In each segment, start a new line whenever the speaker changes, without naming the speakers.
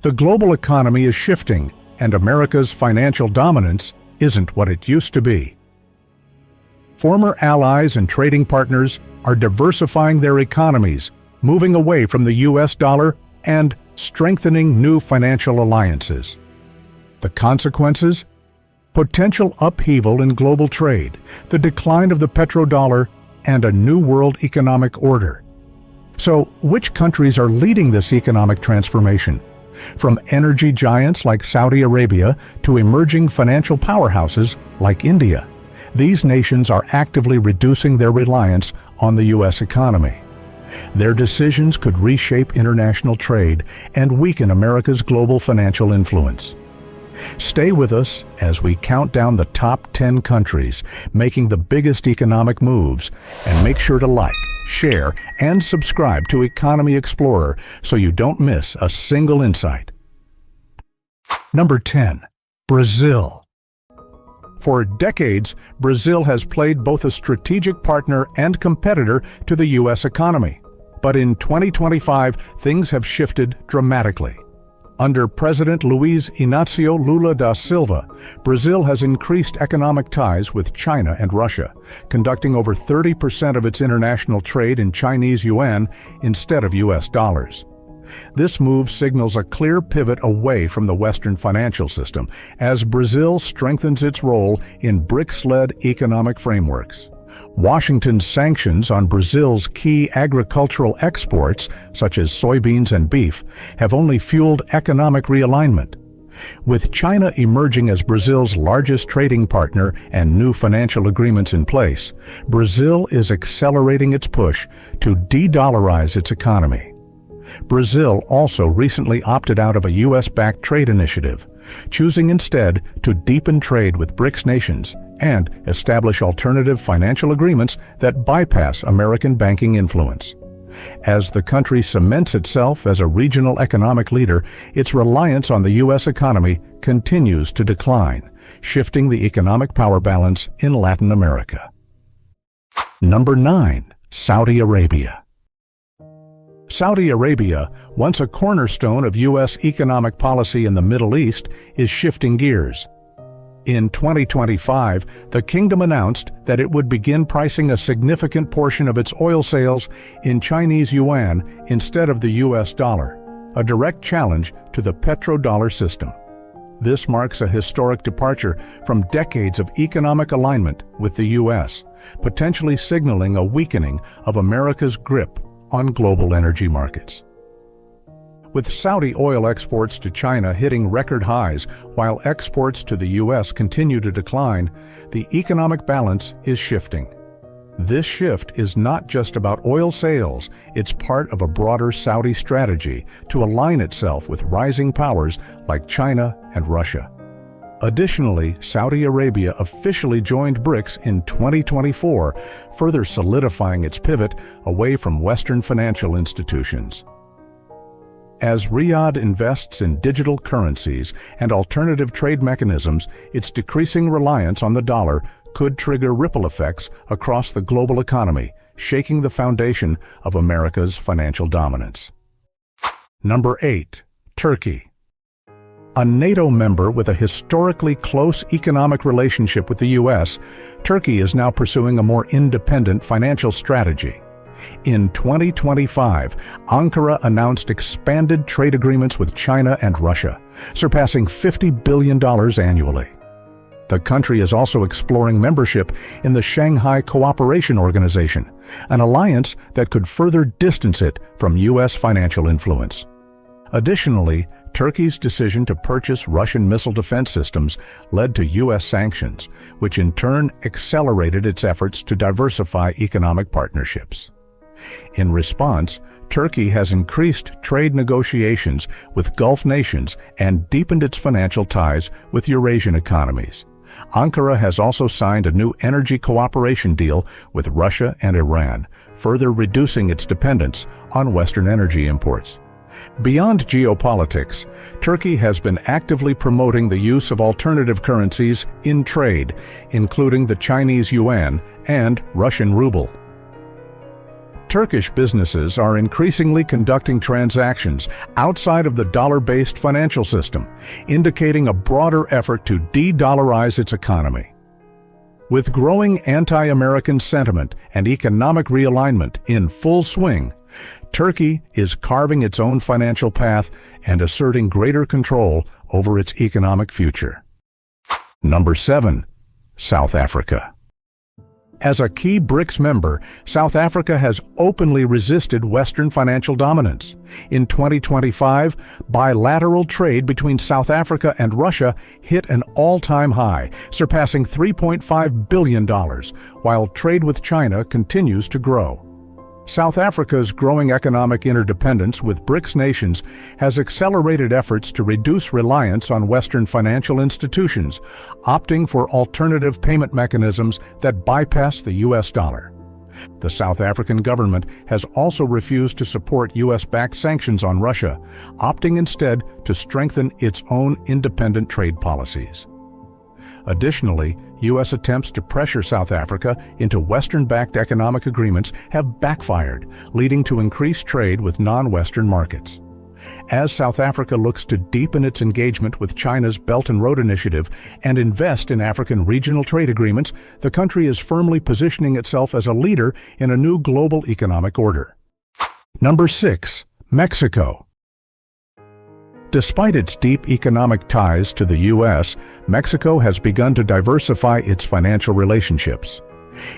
The global economy is shifting, and America's financial dominance isn't what it used to be. Former allies and trading partners are diversifying their economies, moving away from the US dollar and strengthening new financial alliances. The consequences? Potential upheaval in global trade, the decline of the petrodollar, and a new world economic order. So, which countries are leading this economic transformation? From energy giants like Saudi Arabia to emerging financial powerhouses like India, these nations are actively reducing their reliance on the U.S. economy. Their decisions could reshape international trade and weaken America's global financial influence. Stay with us as we count down the top 10 countries making the biggest economic moves, and make sure to like, share, and subscribe to Economy Explorer so you don't miss a single insight. Number 10. Brazil. For decades, Brazil has played both a strategic partner and competitor to the U.S. economy. But in 2025, things have shifted dramatically. Under President Luiz Inácio Lula da Silva, Brazil has increased economic ties with China and Russia, conducting over 30% of its international trade in Chinese yuan instead of U.S. dollars. This move signals a clear pivot away from the Western financial system as Brazil strengthens its role in BRICS-led economic frameworks. Washington's sanctions on Brazil's key agricultural exports, such as soybeans and beef, have only fueled economic realignment. With China emerging as Brazil's largest trading partner and new financial agreements in place, Brazil is accelerating its push to de-dollarize its economy. Brazil also recently opted out of a U.S.-backed trade initiative, choosing instead to deepen trade with BRICS nations and establish alternative financial agreements that bypass American banking influence. As the country cements itself as a regional economic leader, its reliance on the U.S. economy continues to decline, shifting the economic power balance in Latin America. Number 9. Saudi Arabia. Saudi Arabia, once a cornerstone of U.S. economic policy in the Middle East, is shifting gears. In 2025, the kingdom announced that it would begin pricing a significant portion of its oil sales in Chinese yuan instead of the U.S. dollar, a direct challenge to the petrodollar system. This marks a historic departure from decades of economic alignment with the U.S., potentially signaling a weakening of America's grip on global energy markets. With Saudi oil exports to China hitting record highs while exports to the U.S. continue to decline, the economic balance is shifting. This shift is not just about oil sales, it's part of a broader Saudi strategy to align itself with rising powers like China and Russia. Additionally, Saudi Arabia officially joined BRICS in 2024, further solidifying its pivot away from Western financial institutions. As Riyadh invests in digital currencies and alternative trade mechanisms, its decreasing reliance on the dollar could trigger ripple effects across the global economy, shaking the foundation of America's financial dominance. Number 8. Turkey. A NATO member with a historically close economic relationship with the U.S., Turkey is now pursuing a more independent financial strategy. In 2025, Ankara announced expanded trade agreements with China and Russia, surpassing $50 billion annually. The country is also exploring membership in the Shanghai Cooperation Organization, an alliance that could further distance it from U.S. financial influence. Additionally, Turkey's decision to purchase Russian missile defense systems led to U.S. sanctions, which in turn accelerated its efforts to diversify economic partnerships. In response, Turkey has increased trade negotiations with Gulf nations and deepened its financial ties with Eurasian economies. Ankara has also signed a new energy cooperation deal with Russia and Iran, further reducing its dependence on Western energy imports. Beyond geopolitics, Turkey has been actively promoting the use of alternative currencies in trade, including the Chinese yuan and Russian ruble. Turkish businesses are increasingly conducting transactions outside of the dollar-based financial system, indicating a broader effort to de-dollarize its economy. With growing anti-American sentiment and economic realignment in full swing, Turkey is carving its own financial path and asserting greater control over its economic future. Number 7. South Africa. As a key BRICS member, South Africa has openly resisted Western financial dominance. In 2025, bilateral trade between South Africa and Russia hit an all-time high, surpassing $3.5 billion, while trade with China continues to grow. South Africa's growing economic interdependence with BRICS nations has accelerated efforts to reduce reliance on Western financial institutions, opting for alternative payment mechanisms that bypass the US dollar. The South African government has also refused to support US-backed sanctions on Russia, opting instead to strengthen its own independent trade policies. Additionally, U.S. attempts to pressure South Africa into Western-backed economic agreements have backfired, leading to increased trade with non-Western markets. As South Africa looks to deepen its engagement with China's Belt and Road Initiative and invest in African regional trade agreements, the country is firmly positioning itself as a leader in a new global economic order. Number 6. Mexico. Despite its deep economic ties to the U.S., Mexico has begun to diversify its financial relationships.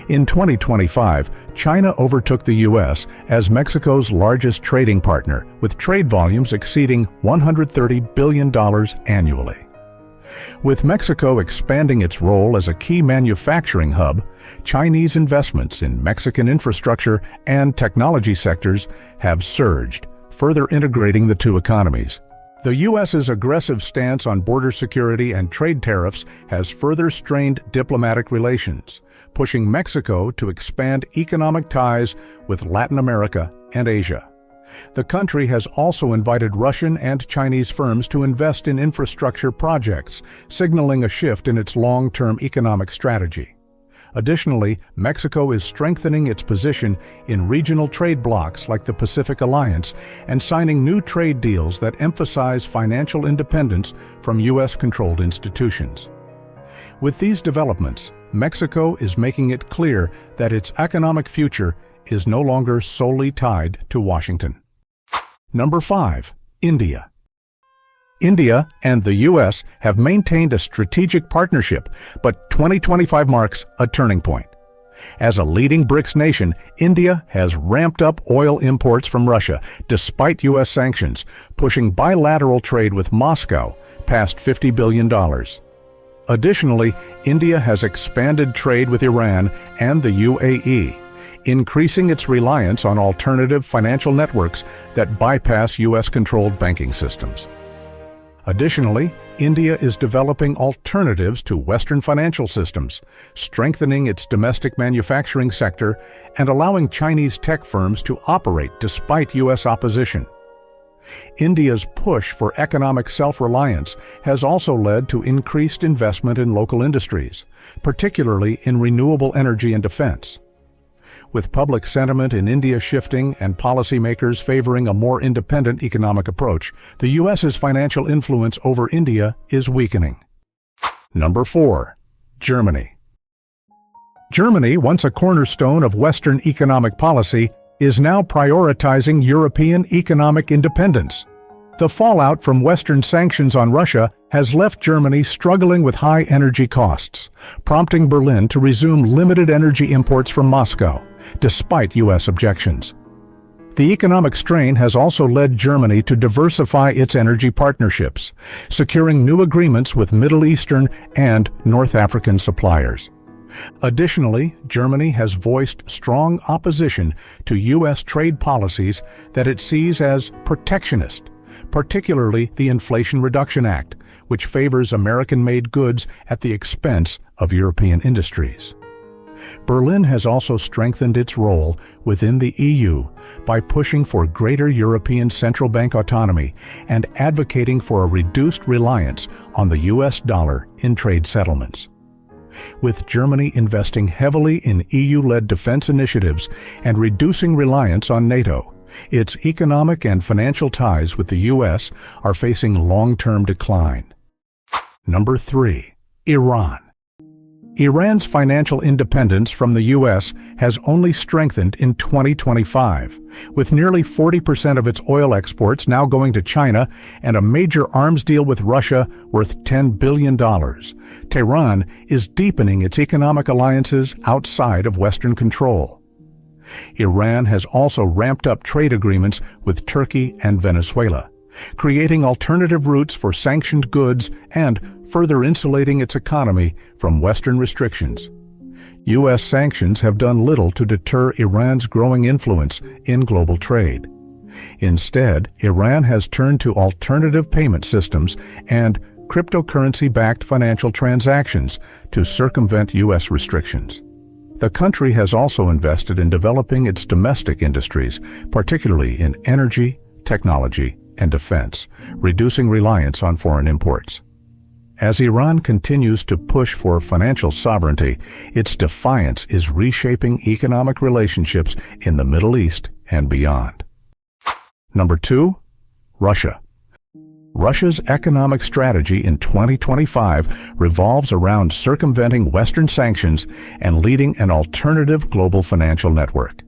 In 2025, China overtook the U.S. as Mexico's largest trading partner, with trade volumes exceeding $130 billion annually. With Mexico expanding its role as a key manufacturing hub, Chinese investments in Mexican infrastructure and technology sectors have surged, further integrating the two economies. The U.S.'s aggressive stance on border security and trade tariffs has further strained diplomatic relations, pushing Mexico to expand economic ties with Latin America and Asia. The country has also invited Russian and Chinese firms to invest in infrastructure projects, signaling a shift in its long-term economic strategy. Additionally, Mexico is strengthening its position in regional trade blocs like the Pacific Alliance and signing new trade deals that emphasize financial independence from U.S.-controlled institutions. With these developments, Mexico is making it clear that its economic future is no longer solely tied to Washington. Number 5. India. India and the U.S. have maintained a strategic partnership, but 2025 marks a turning point. As a leading BRICS nation, India has ramped up oil imports from Russia despite U.S. sanctions, pushing bilateral trade with Moscow past $50 billion. Additionally, India has expanded trade with Iran and the UAE, increasing its reliance on alternative financial networks that bypass U.S.-controlled banking systems. Additionally, India is developing alternatives to Western financial systems, strengthening its domestic manufacturing sector and allowing Chinese tech firms to operate despite U.S. opposition. India's push for economic self-reliance has also led to increased investment in local industries, particularly in renewable energy and defense. With public sentiment in India shifting and policymakers favoring a more independent economic approach, the U.S.'s financial influence over India is weakening. Number 4. Germany. Germany, once a cornerstone of Western economic policy, is now prioritizing European economic independence. The fallout from Western sanctions on Russia has left Germany struggling with high energy costs, prompting Berlin to resume limited energy imports from Moscow, despite U.S. objections. The economic strain has also led Germany to diversify its energy partnerships, securing new agreements with Middle Eastern and North African suppliers. Additionally, Germany has voiced strong opposition to U.S. trade policies that it sees as protectionist, particularly the Inflation Reduction Act, which favors American-made goods at the expense of European industries. Berlin has also strengthened its role within the EU by pushing for greater European central bank autonomy and advocating for a reduced reliance on the U.S. dollar in trade settlements. with Germany investing heavily in EU-led defense initiatives and reducing reliance on NATO. Its economic and financial ties with the U.S. are facing long-term decline. Number 3. Iran. Iran's financial independence from the U.S. has only strengthened in 2025, with nearly 40% of its oil exports now going to China and a major arms deal with Russia worth $10 billion. Tehran is deepening its economic alliances outside of Western control. Iran has also ramped up trade agreements with Turkey and Venezuela, creating alternative routes for sanctioned goods and further insulating its economy from Western restrictions. U.S. sanctions have done little to deter Iran's growing influence in global trade. Instead, Iran has turned to alternative payment systems and cryptocurrency-backed financial transactions to circumvent U.S. restrictions. The country has also invested in developing its domestic industries, particularly in energy, technology, and defense, reducing reliance on foreign imports. As Iran continues to push for financial sovereignty, its defiance is reshaping economic relationships in the Middle East and beyond. Number 2. Russia. Russia's economic strategy in 2025 revolves around circumventing Western sanctions and leading an alternative global financial network.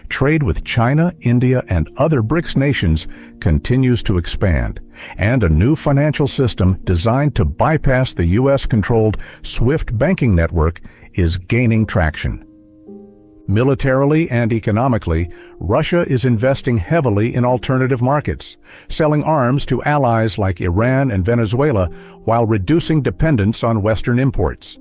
Trade with China, India, and other BRICS nations continues to expand, and a new financial system designed to bypass the U.S.-controlled SWIFT banking network is gaining traction. Militarily and economically, Russia is investing heavily in alternative markets, selling arms to allies like Iran and Venezuela while reducing dependence on Western imports.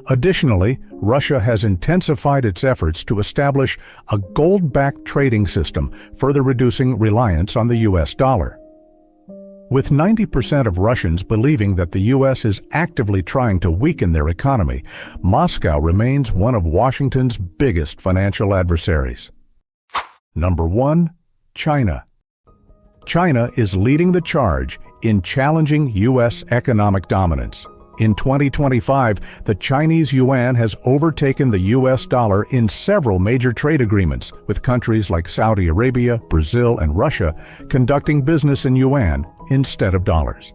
Additionally, Russia has intensified its efforts to establish a gold-backed trading system, further reducing reliance on the U.S. dollar. With 90% of Russians believing that the U.S. is actively trying to weaken their economy, Moscow remains one of Washington's biggest financial adversaries. Number 1. China. China is leading the charge in challenging U.S. economic dominance. In 2025, the Chinese yuan has overtaken the U.S. dollar in several major trade agreements, with countries like Saudi Arabia, Brazil, and Russia conducting business in yuan instead of dollars.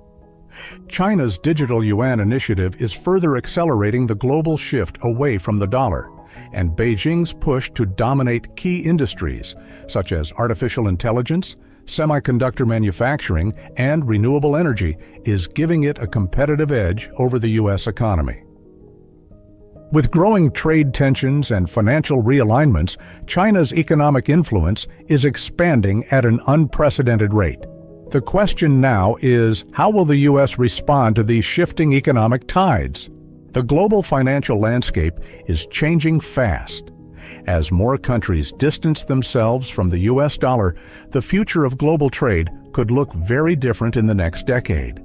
China's digital yuan initiative is further accelerating the global shift away from the dollar, and Beijing's push to dominate key industries such as artificial intelligence, semiconductor manufacturing, and renewable energy is giving it a competitive edge over the U.S. economy. With growing trade tensions and financial realignments, China's economic influence is expanding at an unprecedented rate. The question now is, how will the U.S. respond to these shifting economic tides? The global financial landscape is changing fast. As more countries distance themselves from the U.S. dollar, the future of global trade could look very different in the next decade.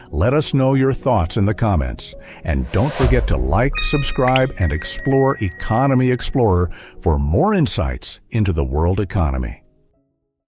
Let us know your thoughts in the comments. And don't forget to like, subscribe, and explore Economy Explorer for more insights into the world economy.